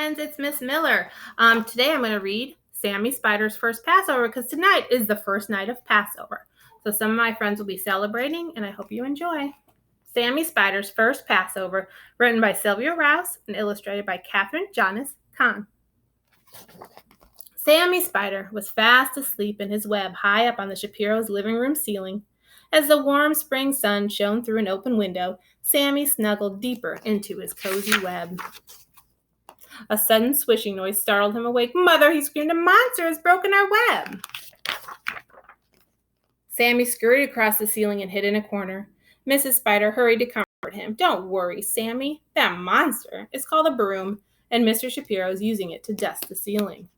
friends, it's Miss Miller. Today I'm going to read Sammy Spider's first Passover because tonight is the first night of Passover. So some of my friends will be celebrating, and I hope you enjoy. Sammy Spider's first Passover, written by Sylvia Rouse and illustrated by Catherine Jonas Kahn. Sammy Spider was fast asleep in his web high up on the Shapiro's living room ceiling. As the warm spring sun shone through an open window, Sammy snuggled deeper into his cozy web. A sudden swishing noise startled him awake. "Mother," he screamed, "a monster has broken our web." Sammy scurried across the ceiling and hid in a corner. Mrs. Spider hurried to comfort him. "Don't worry, Sammy. That monster is called a broom, and Mr. Shapiro is using it to dust the ceiling.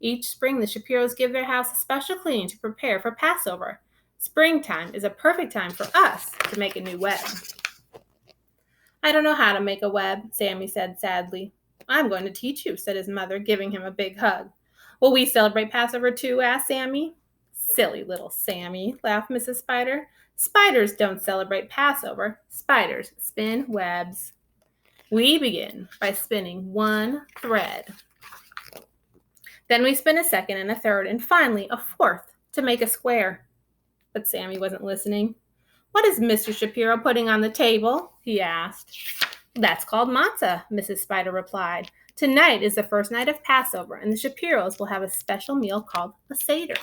Each spring, the Shapiros give their house a special cleaning to prepare for Passover. Springtime is a perfect time for us to make a new web." "I don't know how to make a web," Sammy said sadly. "I'm going to teach you," said his mother, giving him a big hug. "Will we celebrate Passover too?" asked Sammy. "Silly little Sammy," laughed Mrs. Spider. "Spiders don't celebrate Passover. Spiders spin webs. We begin by spinning one thread. Then we spin a second and a third and finally a fourth to make a square." But Sammy wasn't listening. "What is Mr. Shapiro putting on the table?" he asked. "That's called matzah," Mrs. Spider replied. "Tonight is the first night of Passover, and the Shapiros will have a special meal called a Seder."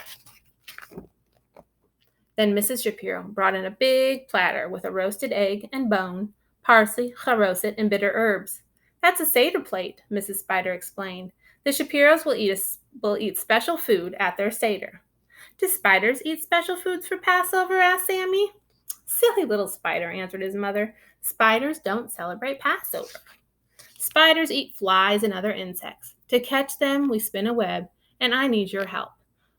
Then Mrs. Shapiro brought in a big platter with a roasted egg and bone, parsley, charoset, and bitter herbs. "That's a Seder plate," Mrs. Spider explained. "The Shapiros will eat special food at their Seder." "Do spiders eat special foods for Passover?" asked Sammy. "Silly little spider," answered his mother. "Spiders don't celebrate Passover. Spiders eat flies and other insects. To catch them, we spin a web, and I need your help.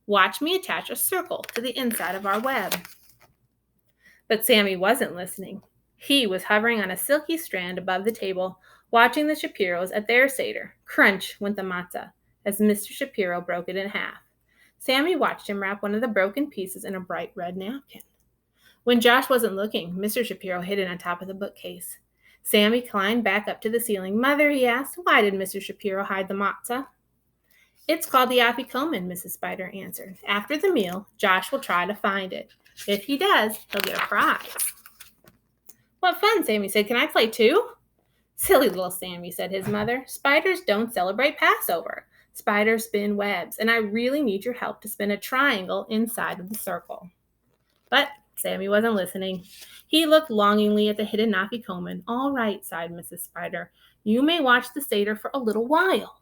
Watch me attach a circle to the inside of our web." But Sammy wasn't listening. He was hovering on a silky strand above the table, watching the Shapiros at their Seder. Crunch went the matzah as Mr. Shapiro broke it in half. Sammy watched him wrap one of the broken pieces in a bright red napkin. When Josh wasn't looking, Mr. Shapiro hid it on top of the bookcase. Sammy climbed back up to the ceiling. "Mother," he asked, "why did Mr. Shapiro hide the matzah?" "It's called the afikomen," Mrs. Spider answered. "After the meal, Josh will try to find it. If he does, he'll get a prize." "What fun," Sammy said. "Can I play too?" "Silly little Sammy," said his mother. "Spiders don't celebrate Passover. Spiders spin webs, and I really need your help to spin a triangle inside of the circle." But Sammy wasn't listening. He looked longingly at the hidden afikomen. "All right," sighed Mrs. Spider. "You may watch the Seder for a little while."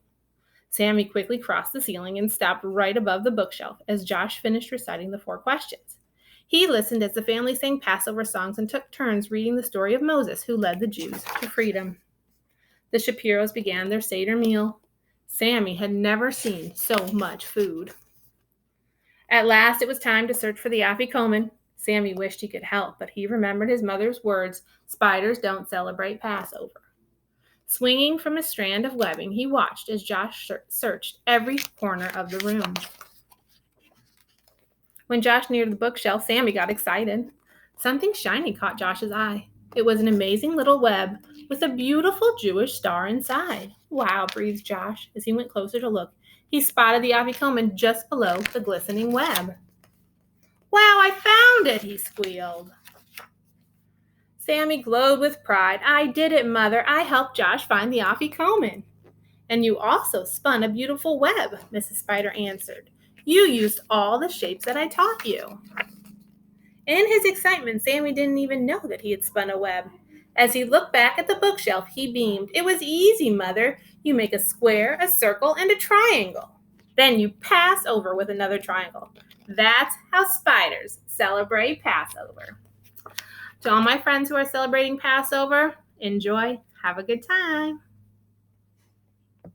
Sammy quickly crossed the ceiling and stopped right above the bookshelf as Josh finished reciting the 4 questions. He listened as the family sang Passover songs and took turns reading the story of Moses, who led the Jews to freedom. The Shapiros began their Seder meal. Sammy had never seen so much food. At last it was time to search for the afikomen. Sammy wished he could help, but he remembered his mother's words, "Spiders don't celebrate Passover." Swinging from a strand of webbing, he watched as Josh searched every corner of the room. When Josh neared the bookshelf, Sammy got excited. Something shiny caught Josh's eye. It was an amazing little web with a beautiful Jewish star inside. "Wow," breathed Josh as he went closer to look. He spotted the afikomen just below the glistening web. "Wow, I found it," he squealed. Sammy glowed with pride. "I did it, Mother. I helped Josh find the afikomen." "And you also spun a beautiful web," Mrs. Spider answered. "You used all the shapes that I taught you." In his excitement, Sammy didn't even know that he had spun a web. As he looked back at the bookshelf, he beamed. "It was easy, Mother. You make a square, a circle, and a triangle. Then you pass over with another triangle. That's how spiders celebrate Passover." To all my friends who are celebrating Passover, enjoy. Have a good time.